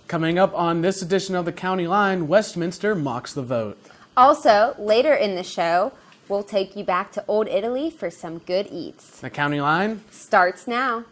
Coming up on this edition of the County Line, Westminster mocks the vote. Also, later in the show, we'll take you back to Old Italy for some good eats. The County Line starts now.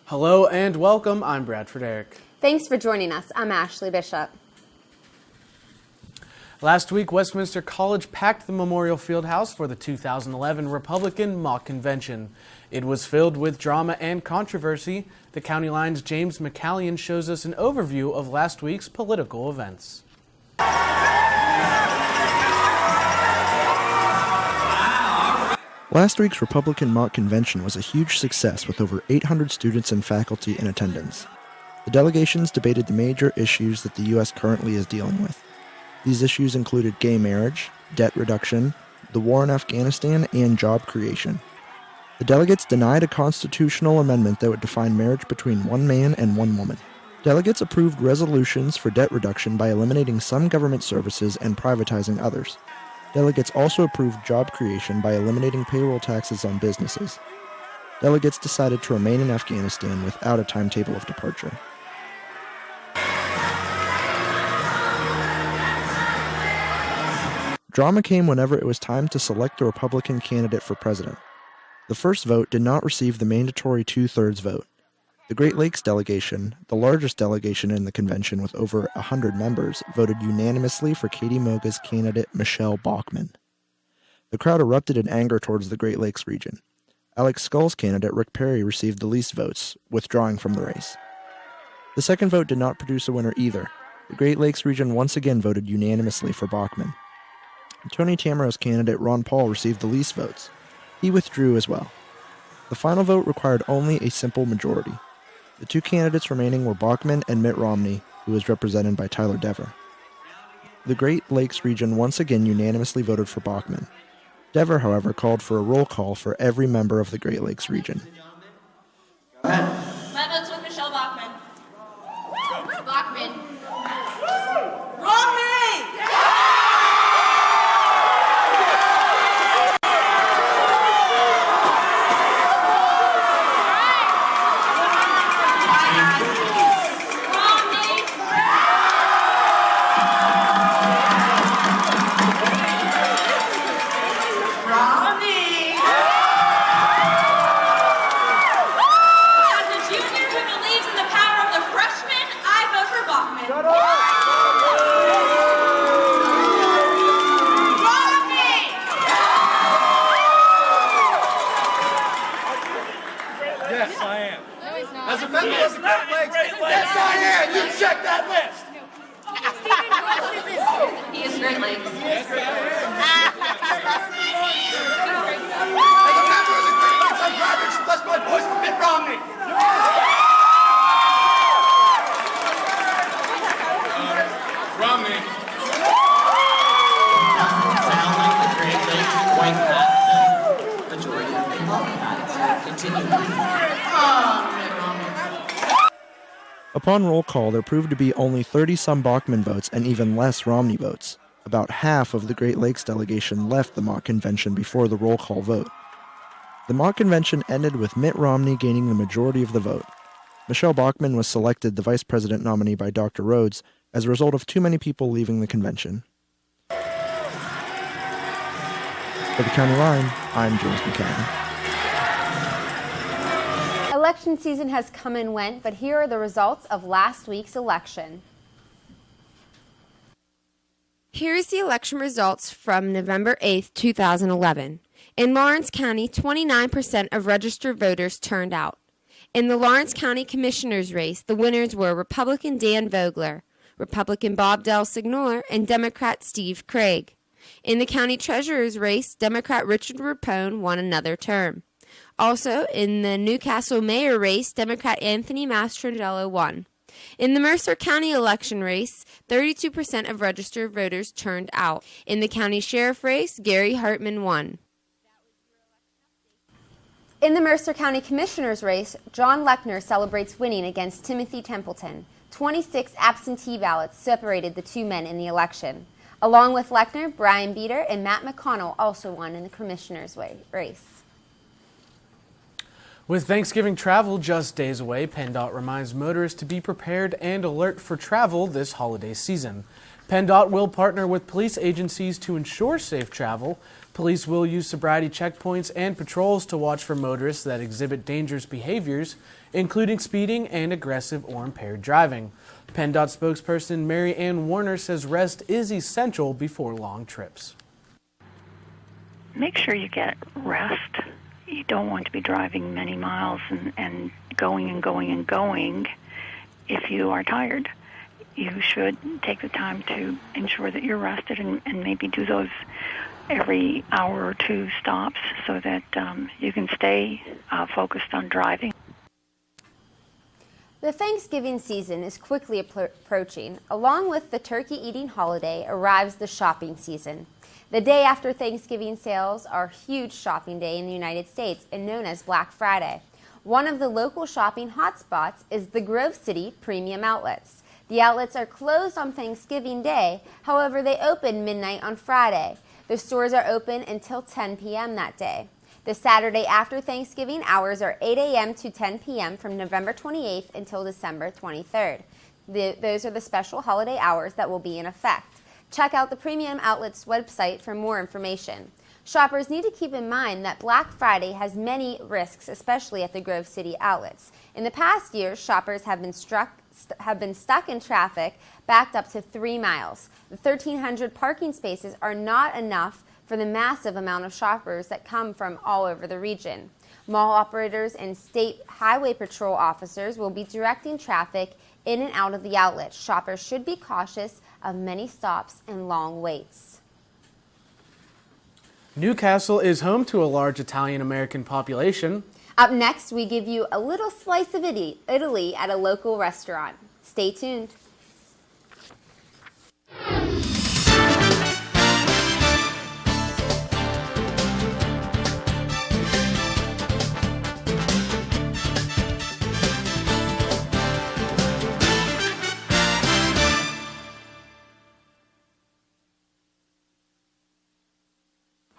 Hello and welcome. I'm Bradford Eric. Thanks for joining us. I'm Ashley Bishop. Last week, Westminster College packed the Memorial Fieldhouse for the 2011 Republican Mock Convention. It was filled with drama and controversy. The County Line's James McCallion shows us an overview of last week's political events. Last week's Republican Mock Convention was a huge success with over 800 students and faculty in attendance. The delegations debated the major issues that the U.S. currently is dealing with. These issues included gay marriage, debt reduction, the war in Afghanistan, and job creation. The delegates denied a constitutional amendment that would define marriage between one man and one woman. Delegates approved resolutions for debt reduction by eliminating some government services and privatizing others. Delegates also approved job creation by eliminating payroll taxes on businesses. Delegates decided to remain in Afghanistan without a timetable of departure. Drama came whenever it was time to select the Republican candidate for president. The first vote did not receive the mandatory two-thirds vote. The Great Lakes delegation, the largest delegation in the convention with over 100 members, voted unanimously for Katie Moga's candidate Michelle Bachmann. The crowd erupted in anger towards the Great Lakes region. Alex Scull's candidate Rick Perry received the least votes, withdrawing from the race. The second vote did not produce a winner either. The Great Lakes region once again voted unanimously for Bachmann. Tony Tamaro's candidate Ron Paul received the least votes. He withdrew as well. The final vote required only a simple majority. The two candidates remaining were Bachmann and Mitt Romney, who was represented by Tyler Dever. The Great Lakes region once again unanimously voted for Bachmann. Dever, however, called for a roll call for every member of the Great Lakes region. Go ahead. My vote's with Michelle Bachmann. Bachmann. Romney! Yes, I am. No, he's not. As a member of the Great Lakes, yes, I am. You check that list. He is Great Lakes. Yes, I am. As a member of the Great Lakes, I'm proud to express my voice for Mitt Romney. Romney. Sound like the Great Lakes quite that the majority of people. Continue. Upon roll call, there proved to be only 30-some Bachmann votes and even less Romney votes. About half of the Great Lakes delegation left the mock convention before the roll call vote. The mock convention ended with Mitt Romney gaining the majority of the vote. Michelle Bachmann was selected the vice president nominee by Dr. Rhodes as a result of too many people leaving the convention. For the County Line, I'm James McCann. Election season has come and went, but here are the results of last week's election. Here's the election results from November 8th, 2011. In Lawrence County, 29% of registered voters turned out. In the Lawrence County Commissioner's race, the winners were Republican Dan Vogler, Republican Bob Del Signor, and Democrat Steve Craig. In the county treasurer's race, Democrat Richard Rapone won another term. Also, in the Newcastle mayor race, Democrat Anthony Mastrangelo won. In the Mercer County election race, 32% of registered voters turned out. In the county sheriff race, Gary Hartman won. In the Mercer County Commissioner's race, John Lechner celebrates winning against Timothy Templeton. 26 absentee ballots separated the two men in the election. Along with Lechner, Brian Beater and Matt McConnell also won in the Commissioner's race. With Thanksgiving travel just days away, PennDOT reminds motorists to be prepared and alert for travel this holiday season. PennDOT will partner with police agencies to ensure safe travel. Police will use sobriety checkpoints and patrols to watch for motorists that exhibit dangerous behaviors, including speeding and aggressive or impaired driving. PennDOT spokesperson Mary Ann Warner says rest is essential before long trips. Make sure you get rest. You don't want to be driving many miles and going and going and going if you are tired. You should take the time to ensure that you're rested and maybe do those every hour or two stops so that you can stay focused on driving. The Thanksgiving season is quickly approaching. Along with the turkey eating holiday arrives the shopping season. The day after Thanksgiving sales are a huge shopping day in the United States and known as Black Friday. One of the local shopping hotspots is the Grove City Premium Outlets. The outlets are closed on Thanksgiving Day, however they open midnight on Friday. The stores are open until 10 p.m. that day. The Saturday after Thanksgiving hours are 8 a.m. to 10 p.m. from November 28th until December 23rd. Those are the special holiday hours that will be in effect. Check out the Premium Outlets website for more information. Shoppers need to keep in mind that Black Friday has many risks, especially at the Grove City outlets. In the past year, shoppers have been stuck in traffic backed up to 3 miles. The 1,300 parking spaces are not enough for the massive amount of shoppers that come from all over the region. Mall operators and state highway patrol officers will be directing traffic in and out of the outlet. Shoppers should be cautious of many stops and long waits. Newcastle is home to a large Italian-American population. Up next, we give you a little slice of Italy at a local restaurant. Stay tuned.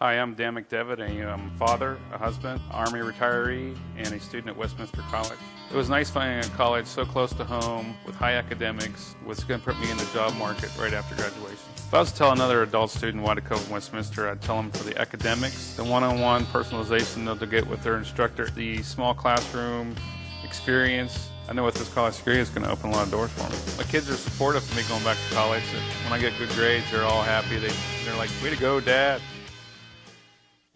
Hi, I'm Dan McDevitt, a father, a husband, Army retiree, and a student at Westminster College. It was nice finding a college so close to home with high academics, was going to put me in the job market right after graduation. If I was to tell another adult student why to come to Westminster, I'd tell them for the academics, the one-on-one personalization they'll get with their instructor, the small classroom experience. I know with this college degree, it's going to open a lot of doors for me. My kids are supportive of me going back to college. And when I get good grades, they're all happy. They're like, way to go, Dad.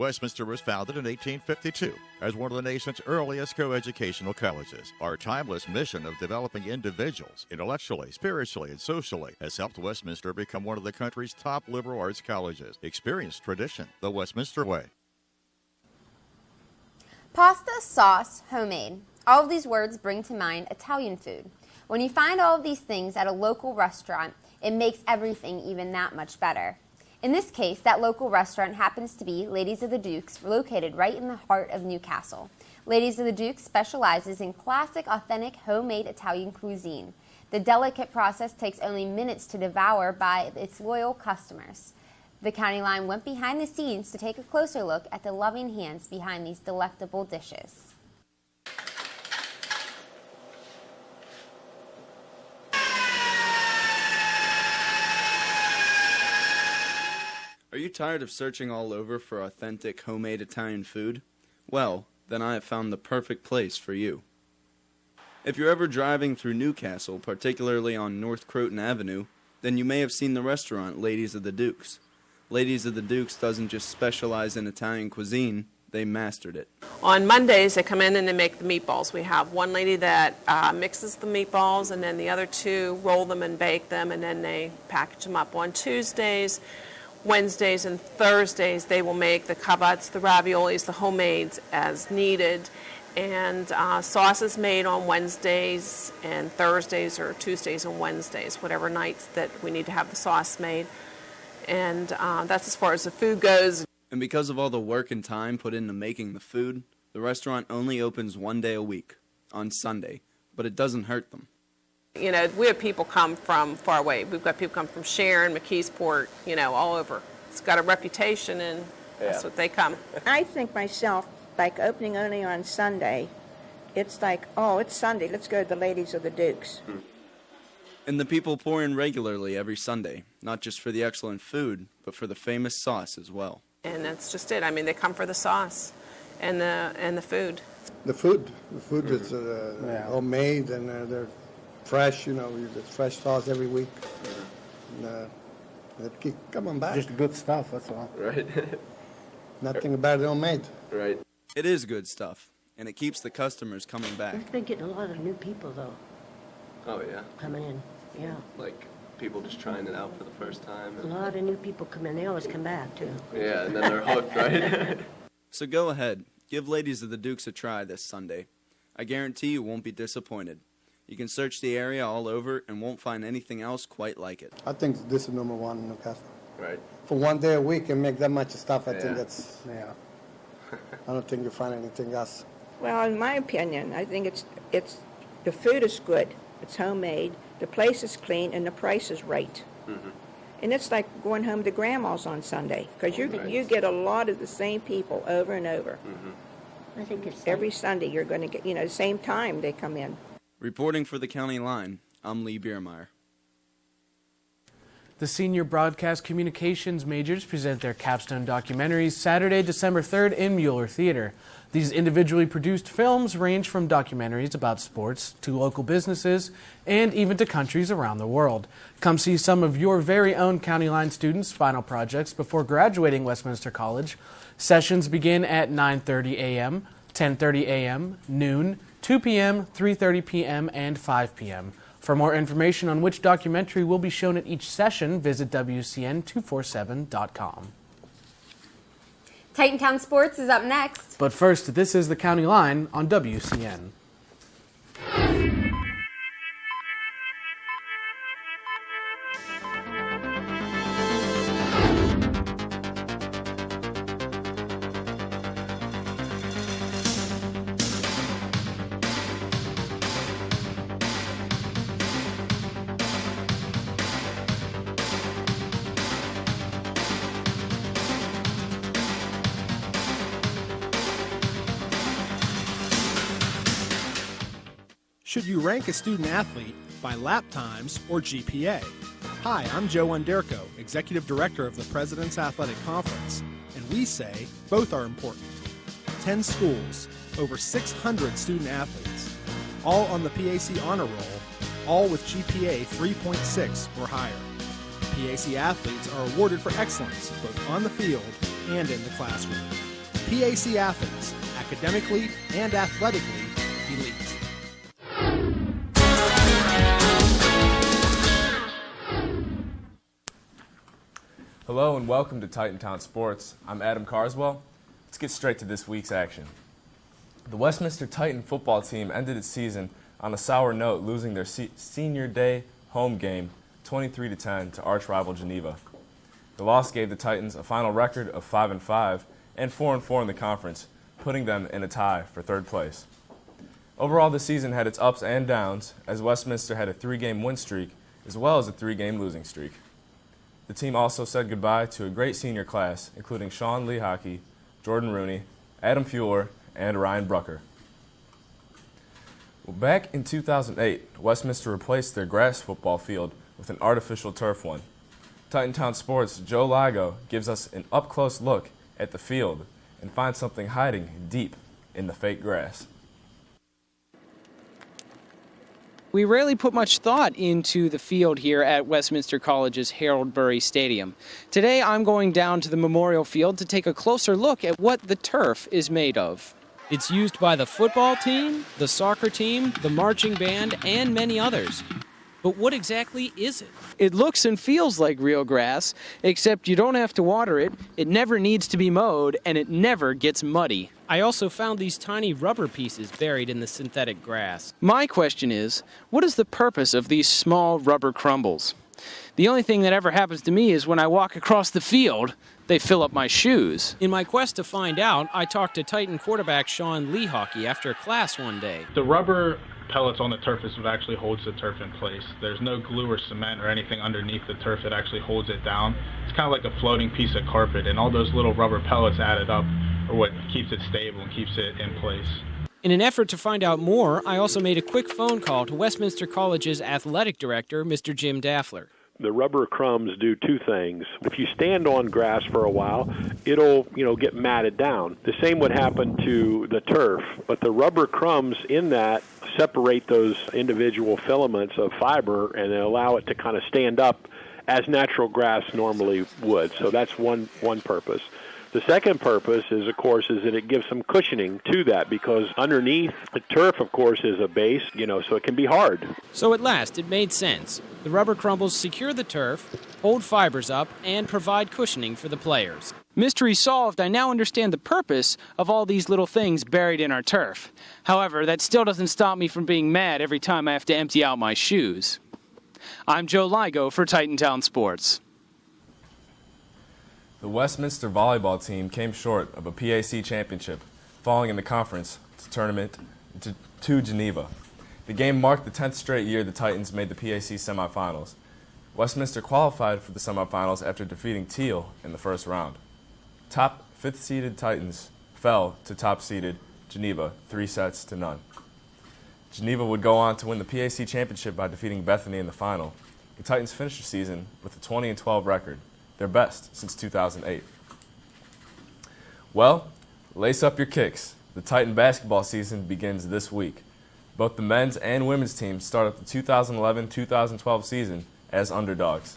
Westminster was founded in 1852 as one of the nation's earliest coeducational colleges. Our timeless mission of developing individuals intellectually, spiritually, and socially has helped Westminster become one of the country's top liberal arts colleges. Experience tradition the Westminster way. Pasta, sauce, homemade. All of these words bring to mind Italian food. When you find all of these things at a local restaurant, it makes everything even that much better. In this case, that local restaurant happens to be Ladies of the Dukes, located right in the heart of Newcastle. Ladies of the Dukes specializes in classic, authentic, homemade Italian cuisine. The delicate process takes only minutes to devour by its loyal customers. The County Line went behind the scenes to take a closer look at the loving hands behind these delectable dishes. Are you tired of searching all over for authentic homemade Italian food? Well, then I have found the perfect place for you. If you're ever driving through Newcastle, particularly on North Croton Avenue, then you may have seen the restaurant Ladies of the Dukes. Ladies of the Dukes doesn't just specialize in Italian cuisine, they mastered it. On Mondays, they come in and they make the meatballs. We have one lady that mixes the meatballs, and then the other two roll them and bake them, and then they package them up. On Tuesdays, Wednesdays and Thursdays, they will make the kebabs, the raviolis, the homemades as needed. And sauce is made on Wednesdays and Thursdays, or Tuesdays and Wednesdays, whatever nights that we need to have the sauce made. And that's as far as the food goes. And because of all the work and time put into making the food, the restaurant only opens one day a week, on Sunday, but it doesn't hurt them. You know, we have people come from far away. We've got people come from Sharon, McKeesport, you know, all over. It's got a reputation, and that's what they come. I think myself, like opening only on Sunday, it's like, oh, it's Sunday, let's go to the Ladies of the Dukes. And the people pour in regularly every Sunday, not just for the excellent food, but for the famous sauce as well. And that's just it. I mean, they come for the sauce and the food. The food is homemade, and they're fresh. You know, you get fresh sauce every week. And, they keep coming back. Just good stuff, that's all. Right. Nothing about it homemade. Right. It is good stuff, and it keeps the customers coming back. We've been getting a lot of new people, though, Oh, yeah? coming in. Yeah. Like people just trying it out for the first time. A lot of new people come in. They always come back, too. Yeah, and then they're hooked, right? So go ahead. Give Ladies of the Dukes a try this Sunday. I guarantee you won't be disappointed. You can search the area all over and won't find anything else quite like it. I think this is number one in Newcastle. Right. For one day a week and make that much stuff, I think Yeah. that's, I don't think you find anything else. Well, in my opinion, I think it's the food is good. It's homemade. The place is clean, and the price is right. Mm-hmm. And it's like going home to grandma's on Sunday, because you get a lot of the same people over and over. Mm-hmm. I think it's Every Sunday you're going to get, the same time they come in. Reporting for the County Line, I'm Lee Biermeyer. The senior broadcast communications majors present their capstone documentaries Saturday, December 3rd in Mueller Theater. These individually produced films range from documentaries about sports to local businesses and even to countries around the world. Come see some of your very own County Line students' final projects before graduating Westminster College. Sessions begin at 9:30 a.m., 10:30 a.m., noon, 2 p.m., 3:30 p.m., and 5 p.m. For more information on which documentary will be shown at each session, visit WCN247.com. Titantown Sports is up next. But first, this is the County Line on WCN. Should you rank a student athlete by lap times or GPA? Hi, I'm Joe Underko, Executive Director of the President's Athletic Conference, and we say both are important. 10 schools, over 600 student athletes, all on the PAC Honor Roll, all with GPA 3.6 or higher. PAC athletes are awarded for excellence both on the field and in the classroom. PAC athletes, academically and athletically elite. Hello and welcome to Titantown Sports. I'm Adam Carswell. Let's get straight to this week's action. The Westminster Titan football team ended its season on a sour note, losing their senior day home game 23-10 to arch rival Geneva. The loss gave the Titans a final record of 5-5 and 4-4 in the conference, putting them in a tie for third place. Overall, the season had its ups and downs, as Westminster had a 3-game win streak as well as a 3-game losing streak. The team also said goodbye to a great senior class, including Sean Lee Hockey, Jordan Rooney, Adam Fuhler, and Ryan Brucker. Well, back in 2008, Westminster replaced their grass football field with an artificial turf one. Titantown Sports' Joe Lago gives us an up-close look at the field and finds something hiding deep in the fake grass. We rarely put much thought into the field here at Westminster College's Harold Burry Stadium. Today I'm going down to the Memorial Field to take a closer look at what the turf is made of. It's used by the football team, the soccer team, the marching band, and many others. But what exactly is it? It looks and feels like real grass, except you don't have to water it, it never needs to be mowed, and it never gets muddy. I also found these tiny rubber pieces buried in the synthetic grass. My question is, what is the purpose of these small rubber crumbles? The only thing that ever happens to me is when I walk across the field, they fill up my shoes. In my quest to find out, I talked to Titan quarterback Sean Lehockey after class one day. The rubber pellets on the turf is what actually holds the turf in place. There's no glue or cement or anything underneath the turf that actually holds it down. It's kind of like a floating piece of carpet, and all those little rubber pellets added up are what keeps it stable and keeps it in place. In an effort to find out more, I also made a quick phone call to Westminster College's athletic director, Mr. Jim Daffler. The rubber crumbs do two things. If you stand on grass for a while, it'll, get matted down. The same would happen to the turf, but the rubber crumbs in that separate those individual filaments of fiber and allow it to kind of stand up as natural grass normally would. So that's one purpose. The second purpose is, of course, is that it gives some cushioning to that because underneath the turf, of course, is a base, so it can be hard. So at last, it made sense. The rubber crumbles secure the turf, hold fibers up, and provide cushioning for the players. Mystery solved, I now understand the purpose of all these little things buried in our turf. However, that still doesn't stop me from being mad every time I have to empty out my shoes. I'm Joe Ligo for Titantown Sports. The Westminster volleyball team came short of a PAC championship, falling in the conference tournament to Geneva. The game marked the 10th straight year the Titans made the PAC semifinals. Westminster qualified for the semifinals after defeating Teal in the first round. Top 5th-seeded Titans fell to top-seeded Geneva 3-0. Geneva would go on to win the PAC championship by defeating Bethany in the final. The Titans finished the season with a 20-12 record, their best since 2008. Well, lace up your kicks. The Titan basketball season begins this week. Both the men's and women's teams start up the 2011-2012 season as underdogs.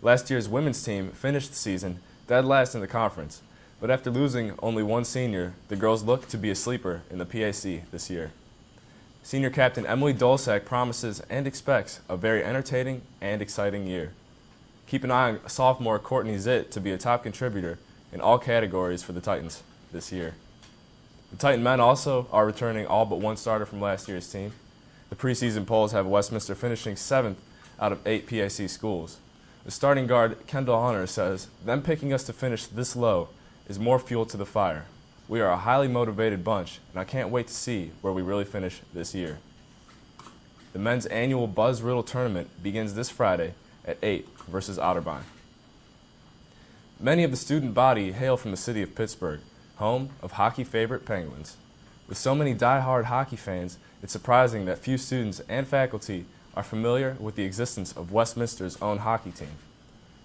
Last year's women's team finished the season dead last in the conference, but after losing only one senior, the girls look to be a sleeper in the PAC this year. Senior captain Emily Dolsack promises and expects a very entertaining and exciting year. Keep an eye on sophomore Courtney Zitt to be a top contributor in all categories for the Titans this year. The Titan men also are returning all but one starter from last year's team. The preseason polls have Westminster finishing 7th out of 8 PAC schools. The starting guard, Kendall Hunter, says, "Them picking us to finish this low is more fuel to the fire. We are a highly motivated bunch, and I can't wait to see where we really finish this year." The men's annual Buzz Riddle tournament begins this Friday at 8 versus Otterbein. Many of the student body hail from the city of Pittsburgh, home of hockey favorite Penguins. With so many die-hard hockey fans, it's surprising that few students and faculty are familiar with the existence of Westminster's own hockey team.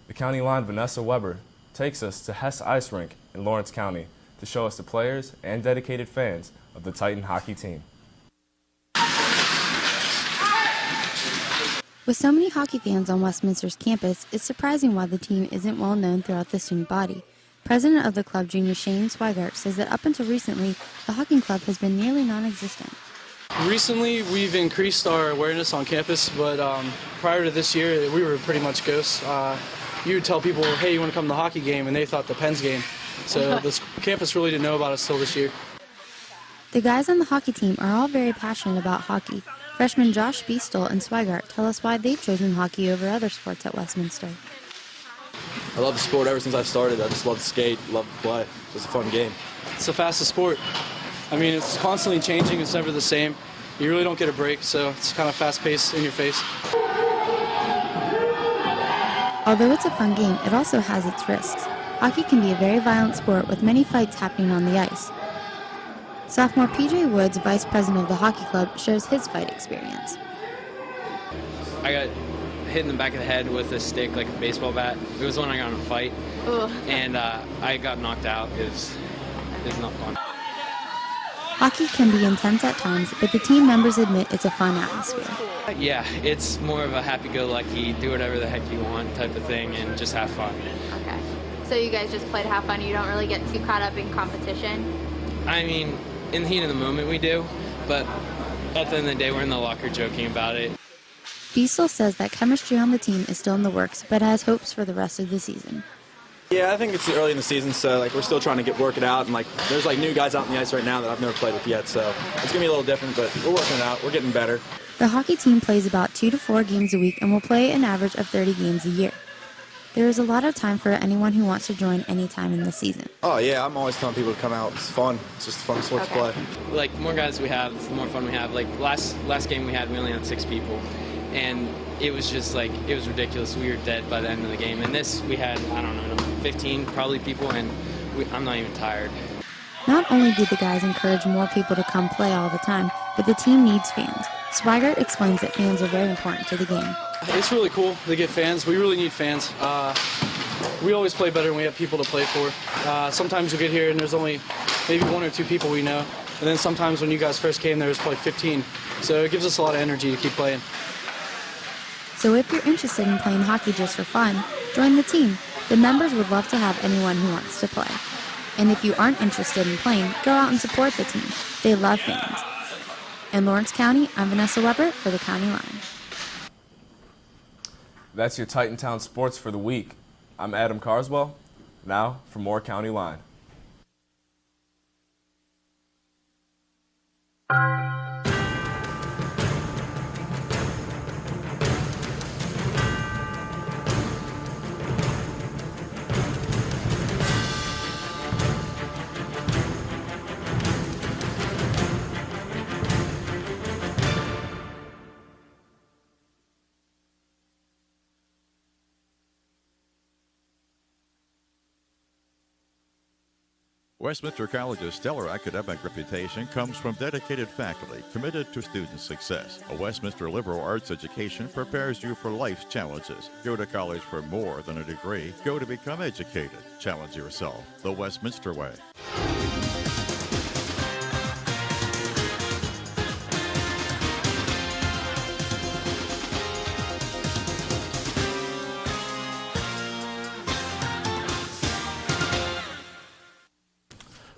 The county line Vanessa Weber takes us to Hess Ice Rink in Lawrence County to show us the players and dedicated fans of the Titan hockey team. With so many hockey fans on Westminster's campus, it's surprising why the team isn't well known throughout the student body. President of the club, Junior Shane Swigart, says that up until recently, the hockey club has been nearly non-existent. Recently, we've increased our awareness on campus, but prior to this year, we were pretty much ghosts. You would tell people, hey, you want to come to the hockey game, and they thought the Pens game. So this campus really didn't know about us till this year. The guys on the hockey team are all very passionate about hockey. Freshmen Josh Beastel and Swigart tell us why they've chosen hockey over other sports at Westminster. I love the sport ever since I started. I just love to skate, love to play. It's a fun game. It's the fastest sport. I mean, it's constantly changing. It's never the same. You really don't get a break, so it's kind of fast-paced, in your face. Although it's a fun game, it also has its risks. Hockey can be a very violent sport with many fights happening on the ice. Sophomore PJ Woods, vice president of the hockey club, shares his fight experience. I got hit in the back of the head with a stick, like a baseball bat. It was when I got in a fight, and I got knocked out. It was not fun. Hockey can be intense at times, but the team members admit it's a fun atmosphere. Yeah, it's more of a happy-go-lucky, do whatever the heck you want type of thing, and just have fun. Okay. So you guys just play to have fun? You don't really get too caught up in competition? I mean, in the heat of the moment we do, but at the end of the day, we're in the locker joking about it. Beasel says that chemistry on the team is still in the works, but has hopes for the rest of the season. Yeah, I think it's early in the season, so we're still trying to work it out, and there's new guys out on the ice right now that I've never played with yet, so it's gonna be a little different, but we're working it out. We're getting better. The hockey team plays about 2 to 4 games a week and will play an average of 30 games a year. There is a lot of time for anyone who wants to join any time in the season. Oh yeah, I'm always telling people to come out. It's fun. It's just a fun sport to play. The more guys we have, the more fun we have. Last game we only had 6 people, and it was just it was ridiculous. We were dead by the end of the game. And this, we had, 15 probably people, and I'm not even tired. Not only do the guys encourage more people to come play all the time, but the team needs fans. Swigert explains that fans are very important to the game. It's really cool to get fans. We really need fans. We always play better when we have people to play for. Sometimes we get here and there's only maybe 1 or 2 people we know. And then sometimes when you guys first came, there was probably 15. So it gives us a lot of energy to keep playing. So if you're interested in playing hockey just for fun, join the team. The members would love to have anyone who wants to play. And if you aren't interested in playing, go out and support the team. They love fans. In Lawrence County, I'm Vanessa Weber for the County Line. That's your Titantown sports for the week. I'm Adam Carswell. Now for more County Line. Westminster College's stellar academic reputation comes from dedicated faculty committed to student success. A Westminster liberal arts education prepares you for life's challenges. Go to college for more than a degree. Go to become educated. Challenge yourself the Westminster way.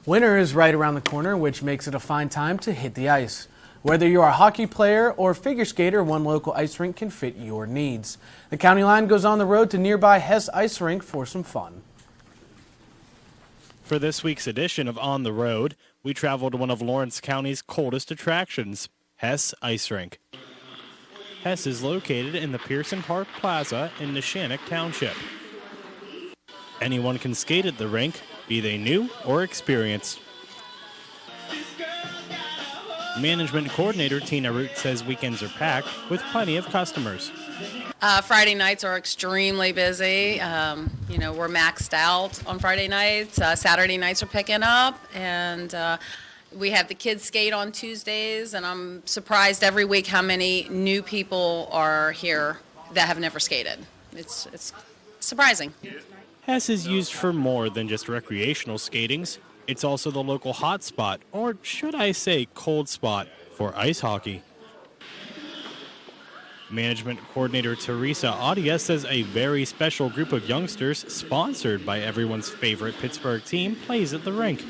Winter is right around the corner, which makes it a fine time to hit the ice. Whether you're a hockey player or figure skater, one local ice rink can fit your needs. The County Line goes on the road to nearby Hess Ice Rink for some fun. For this week's edition of On the Road, we travel to one of Lawrence County's coldest attractions, Hess Ice Rink. Hess is located in the Pearson Park Plaza in Neshannock Township. Anyone can skate at the rink, be they new or experienced. Management coordinator Tina Root says weekends are packed with plenty of customers. Friday nights are extremely busy. We're maxed out on Friday nights. Saturday nights are picking up, and we have the kids skate on Tuesdays, and I'm surprised every week how many new people are here that have never skated. It's surprising. Hess is used for more than just recreational skatings. It's also the local hot spot, or should I say cold spot, for ice hockey. Management coordinator Teresa Audia says a very special group of youngsters, sponsored by everyone's favorite Pittsburgh team, plays at the rink.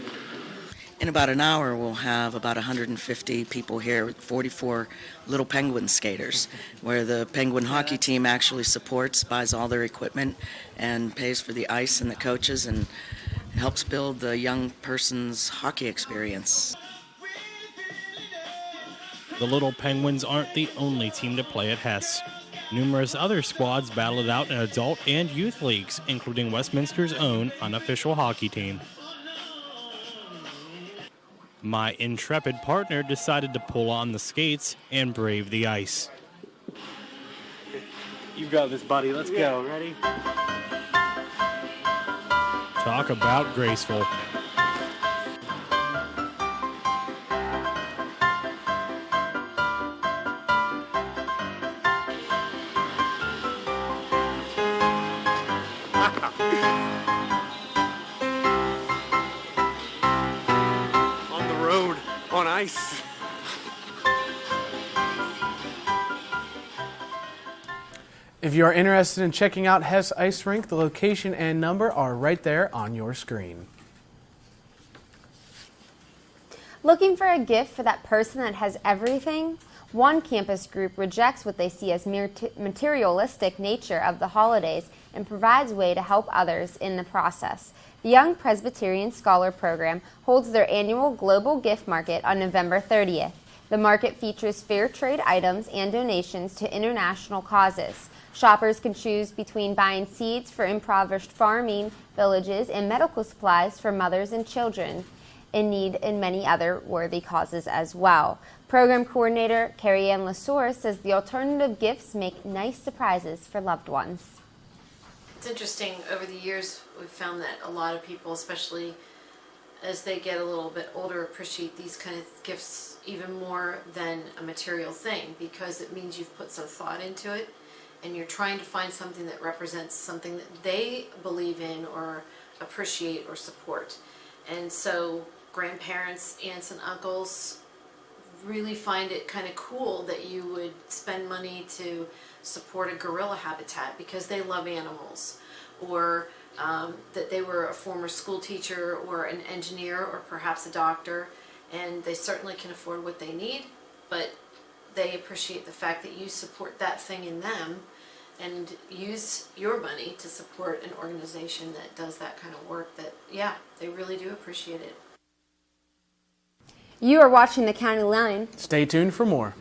In about an hour, we'll have about 150 people here with 44 Little Penguin skaters, where the Penguin hockey team actually supports, buys all their equipment, and pays for the ice and the coaches, and helps build the young person's hockey experience. The Little Penguins aren't the only team to play at Hess. Numerous other squads battle it out in adult and youth leagues, including Westminster's own unofficial hockey team. My intrepid partner decided to pull on the skates and brave the ice. You've got this, buddy. Let's go. Ready? Talk about graceful. On the road, on ice. If you are interested in checking out Hess Ice Rink, the location and number are right there on your screen. Looking for a gift for that person that has everything? One campus group rejects what they see as materialistic nature of the holidays and provides a way to help others in the process. The Young Presbyterian Scholar Program holds their annual Global Gift Market on November 30th. The market features fair trade items and donations to international causes. Shoppers can choose between buying seeds for impoverished farming villages and medical supplies for mothers and children in need and many other worthy causes as well. Program coordinator Carrie Ann Lasour says the alternative gifts make nice surprises for loved ones. It's interesting, over the years we've found that a lot of people, especially as they get a little bit older, appreciate these kind of gifts even more than a material thing, because it means you've put some thought into it and you're trying to find something that represents something that they believe in or appreciate or support. And so grandparents, aunts and uncles really find it kind of cool that you would spend money to support a gorilla habitat because they love animals, or that they were a former school teacher or an engineer or perhaps a doctor, and they certainly can afford what they need, but they appreciate the fact that you support that thing in them and use your money to support an organization that does that kind of work. That, yeah, they really do appreciate it. You are watching the County Line. Stay tuned for more.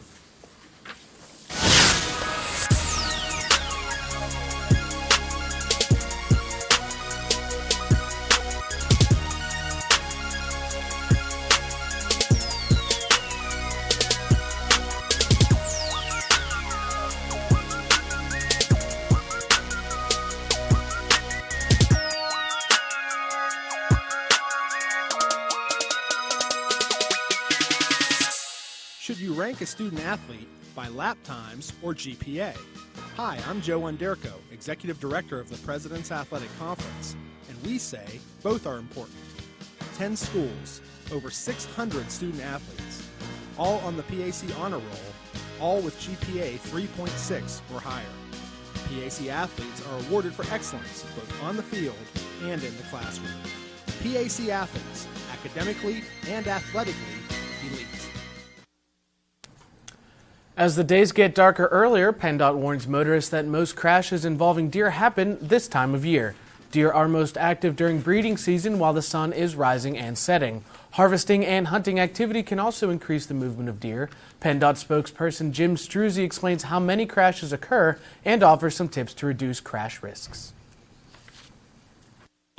Should you rank a student athlete by lap times or GPA? Hi, I'm Joe Underko, Executive Director of the President's Athletic Conference, and we say both are important. 10 schools, over 600 student athletes, all on the PAC honor roll, all with GPA 3.6 or higher. PAC athletes are awarded for excellence both on the field and in the classroom. PAC athletes, academically and athletically elite. As the days get darker earlier, PennDOT warns motorists that most crashes involving deer happen this time of year. Deer are most active during breeding season while the sun is rising and setting. Harvesting and hunting activity can also increase the movement of deer. PennDOT spokesperson Jim Struzzi explains how many crashes occur and offers some tips to reduce crash risks.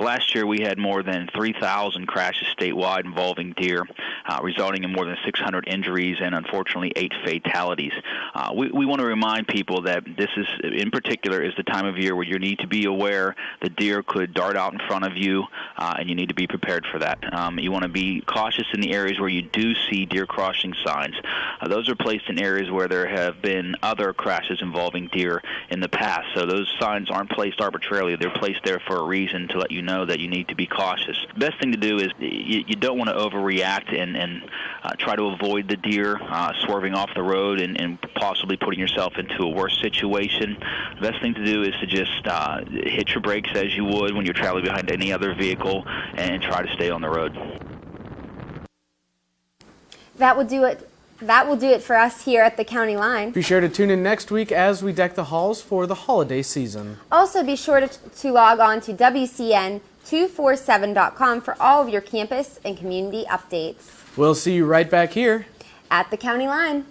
Last year, we had more than 3,000 crashes statewide involving deer, resulting in more than 600 injuries and, unfortunately, 8 fatalities. We want to remind people that this is, in particular, is the time of year where you need to be aware the deer could dart out in front of you, and you need to be prepared for that. You want to be cautious in the areas where you do see deer crossing signs. Those are placed in areas where there have been other crashes involving deer in the past, so those signs aren't placed arbitrarily. They're placed there for a reason to let you know that you need to be cautious. The best thing to do is you don't want to overreact and try to avoid the deer, swerving off the road and possibly putting yourself into a worse situation. The best thing to do is to just hit your brakes as you would when you're traveling behind any other vehicle and try to stay on the road. That will do it for us here at the County Line. Be sure to tune in next week as we deck the halls for the holiday season. Also, be sure to log on to WCN247.com for all of your campus and community updates. We'll see you right back here at the County Line.